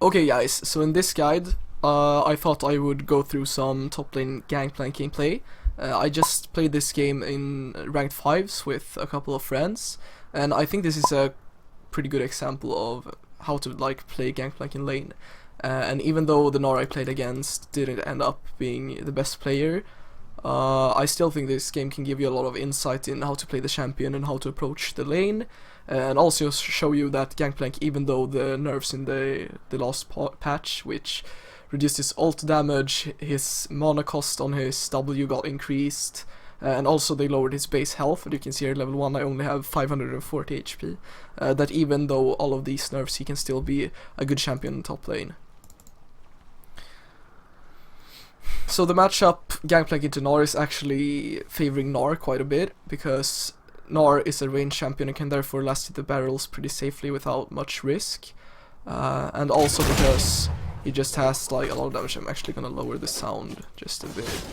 Okay guys, so in this guide, I thought I would go through some top lane Gangplank gameplay. I just played this game in ranked 5s with a couple of friends, and I think this is a pretty good example of how to like play Gangplank in lane. And even though the Gnar I played against didn't end up being the best player, I still think this game can give you a lot of insight in how to play the champion and how to approach the lane, and also show you that Gangplank, even though the nerfs in the last patch, which reduced his ult damage, his mana cost on his W got increased, and also they lowered his base health, and you can see here level 1 I only have 540 HP, that even though all of these nerfs he can still be a good champion in top lane. So the matchup Gangplank into Gnar is actually favoring Gnar quite a bit, because Gnar is a ranged champion and can therefore last hit the barrels pretty safely without much risk, and also because he just has like a lot of damage. I'm actually gonna lower the sound just a bit.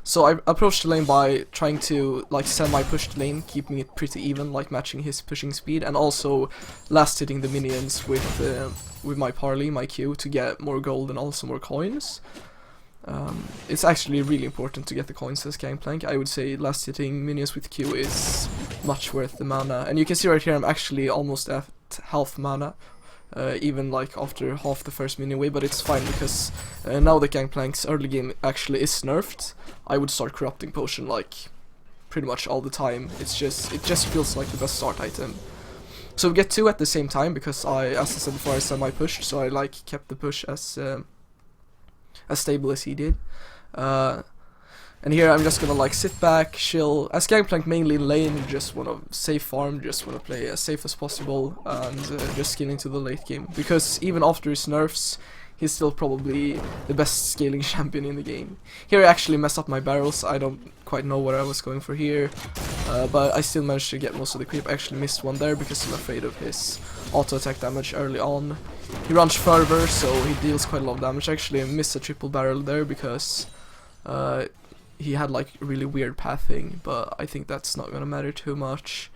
So I approached the lane by trying to like semi-push the lane, keeping it pretty even, like matching his pushing speed, and also last hitting the minions with my parley, my Q, to get more gold and also more coins. It's actually really important to get the coins as Gangplank. I would say last hitting minions with Q is much worth the mana, and you can see right here I'm actually almost at half mana, even like after half the first minion wave, but it's fine because now that Gangplank's early game actually is nerfed, I would start corrupting potion like pretty much all the time. It just feels like the best start item. So we get two at the same time because as I said before, I semi-pushed, so I like kept the push as stable as he did. And here I'm just gonna like sit back, chill. As Gangplank mainly in lane, you just wanna safe farm, just wanna play as safe as possible, and just get into the late game. Because even after his nerfs, he's still probably the best scaling champion in the game. Here I actually messed up my barrels. I don't quite know what I was going for here, but I still managed to get most of the creep. I actually missed one there because I'm afraid of his auto attack damage early on. He runs further, so he deals quite a lot of damage. Actually, I missed a triple barrel there because he had like really weird pathing, but I think that's not gonna matter too much.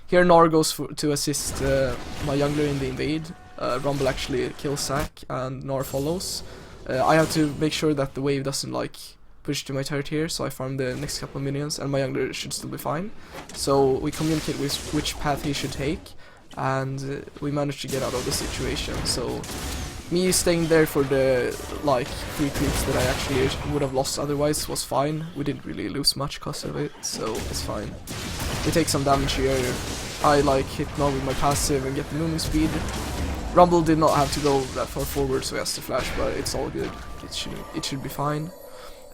Here Gnar goes to assist my jungler in the invade. Rumble actually kills Zac and Gnar follows. I have to make sure that the wave doesn't like push to my turret here, so I farm the next couple of minions and my jungler should still be fine. So we communicate with which path he should take, and we managed to get out of the situation. So me staying there for the like 3 creeps that I actually would have lost otherwise was fine. We didn't really lose much cause of it, so it's fine. We take some damage here. I like hit Gnar with my passive and get the movement speed. Rumble did not have to go that far forward, so he has to flash, but it's all good. It should be fine.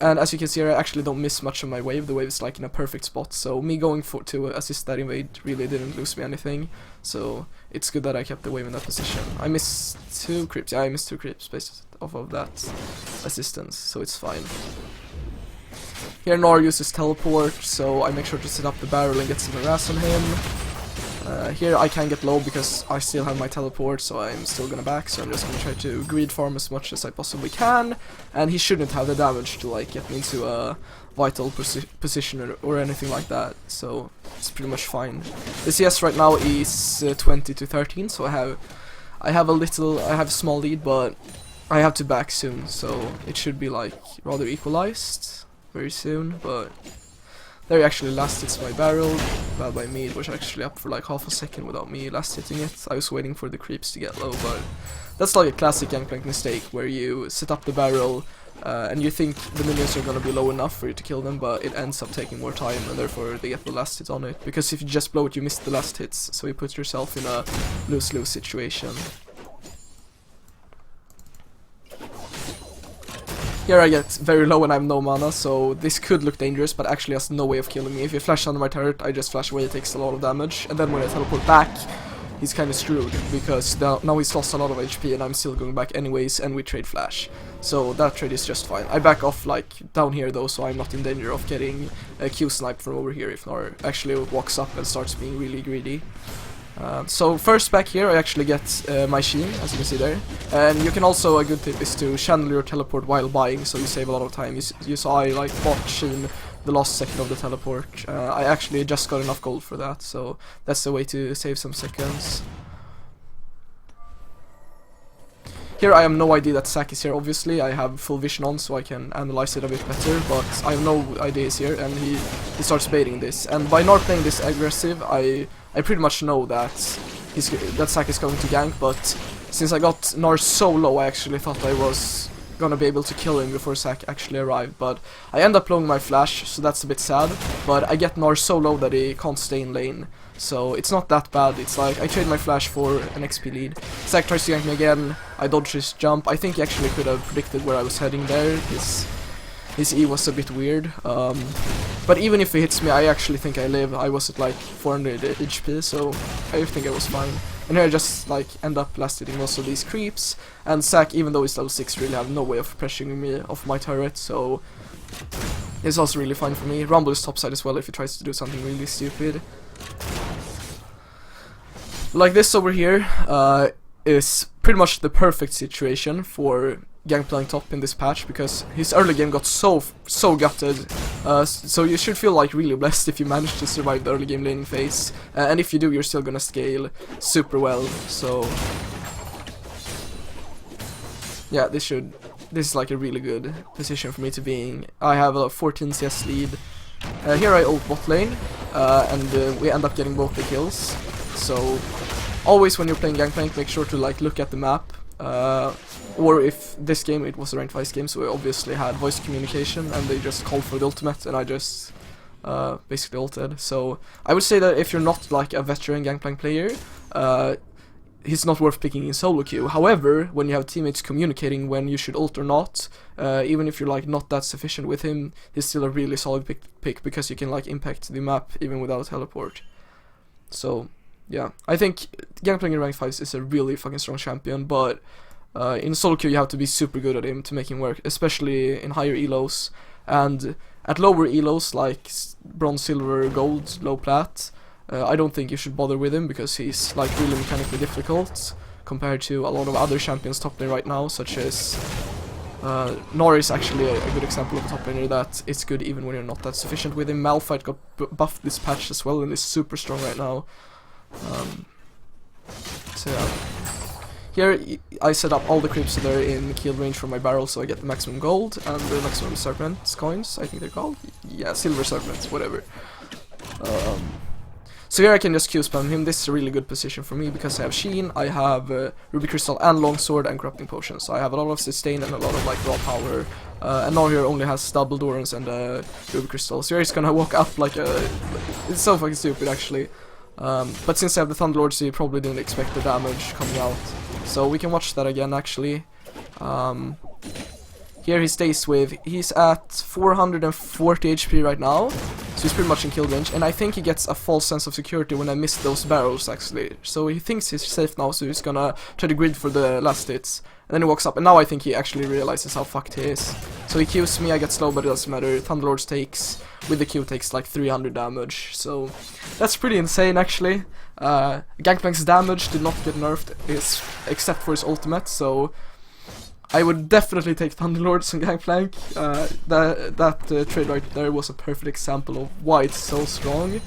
And as you can see here, I actually don't miss much of my wave. The wave is like in a perfect spot, so me going to assist that invade really didn't lose me anything. So it's good that I kept the wave in that position. I missed 2 creeps. Yeah, I missed 2 creeps based off of that assistance, so it's fine. Here Gnar uses teleport, so I make sure to set up the barrel and get some harass on him. Here I can get low because I still have my teleport, so I'm still gonna back, so I'm just gonna try to greed farm as much as I possibly can, and he shouldn't have the damage to like get me into a vital position or anything like that, so it's pretty much fine. The CS right now is 20 to 13, so I have a small lead, but I have to back soon, so it should be like rather equalized very soon, but there he actually last hits my barrel. Bad by me, it was actually up for like half a second without me last hitting it. I was waiting for the creeps to get low, but that's like a classic Gangplank mistake where you set up the barrel and you think the minions are gonna be low enough for you to kill them, but it ends up taking more time and therefore they get the last hit on it. Because if you just blow it, you miss the last hits, so you put yourself in a lose-lose situation. Here I get very low and I have no mana, so this could look dangerous, but actually has no way of killing me. If you flash under my turret, I just flash away, it takes a lot of damage, and then when I teleport back, he's kind of screwed, because now he's lost a lot of HP and I'm still going back anyways, and we trade flash. So that trade is just fine. I back off like down here though, so I'm not in danger of getting a Q snipe from over here if Gnar actually walks up and starts being really greedy. So first back here I actually get my Sheen, as you can see there, and you can also, a good tip is to channel your teleport while buying, so you save a lot of time. You saw I like bought Sheen the last second of the teleport. I actually just got enough gold for that, so that's the way to save some seconds. Here I have no idea that Zack is here, obviously. I have full vision on, so I can analyze it a bit better, but I have no idea he's here, and he starts baiting this. And by not playing this aggressive, I pretty much know that Zack is going to gank, but since I got Gnar so low, I actually thought I was gonna be able to kill him before Zack actually arrived, but I end up blowing my flash, so that's a bit sad. But I get Gnar so low that he can't stay in lane, so it's not that bad. It's like I trade my flash for an XP lead. Zack tries to gank me again, I dodge his jump. I think he actually could have predicted where I was heading there. His E was a bit weird, but even if he hits me, I actually think I live. I was at like 400 HP, so I think I was fine. And here I just like end up blasting most of these creeps, and Zack, even though he's level 6, really have no way of pressuring me off my turret, so it's also really fine for me. Rumble is topside as well if he tries to do something really stupid. Like this over here is pretty much the perfect situation for Gangplank top in this patch, because his early game got so gutted, so you should feel like really blessed if you manage to survive the early game laning phase, and if you do, you're still gonna scale super well. So yeah, this is like a really good position for me to be in. I have a 14 CS lead. Here I ult bot lane, and we end up getting both the kills. So always when you're playing Gangplank, make sure to like look at the map. Or if this game it was a ranked 5 game, so we obviously had voice communication, and they just called for the ultimate, and I just basically ulted. So I would say that if you're not like a veteran Gangplank player, he's not worth picking in solo queue. However, when you have teammates communicating when you should ult or not, even if you're like not that sufficient with him, he's still a really solid pick because you can like impact the map even without a teleport. So yeah, I think Gangplank in ranked 5 is a really fucking strong champion, but in solo queue you have to be super good at him to make him work, especially in higher elos. And at lower elos like bronze, silver, gold, low plat, I don't think you should bother with him because he's like really mechanically difficult compared to a lot of other champions top lane right now, such as Gnar is actually a good example of a top laner that it's good even when you're not that sufficient with him. Malphite got buffed this patch as well and is super strong right now. So yeah. Here I set up all the creeps so they're in kill range from my barrel, so I get the maximum gold and the maximum serpent coins, I think they're called. Yeah, silver serpents, whatever. So here I can just Q spam him. This is a really good position for me because I have Sheen, I have Ruby Crystal and Longsword and Corrupting Potion. So I have a lot of sustain and a lot of like raw power. And now here only has double Dorans and Ruby Crystal. So here he's gonna walk up like a... It's so fucking stupid actually. But since I have the Thunderlords, you probably didn't expect the damage coming out. So we can watch that again actually. Here he stays with, he's at 440 HP right now, so he's pretty much in kill range, and I think he gets a false sense of security when I miss those barrels actually. So he thinks he's safe now, so he's gonna try to grid for the last hits, and then he walks up, and now I think he actually realizes how fucked he is. So he Qs me, I get slow, but it doesn't matter. Thunderlords takes, with the Q takes like 300 damage, so that's pretty insane actually. Gangplank's damage did not get nerfed, except for his ultimate, so I would definitely take Thunderlords and Gangplank. That trade right there was a perfect example of why it's so strong.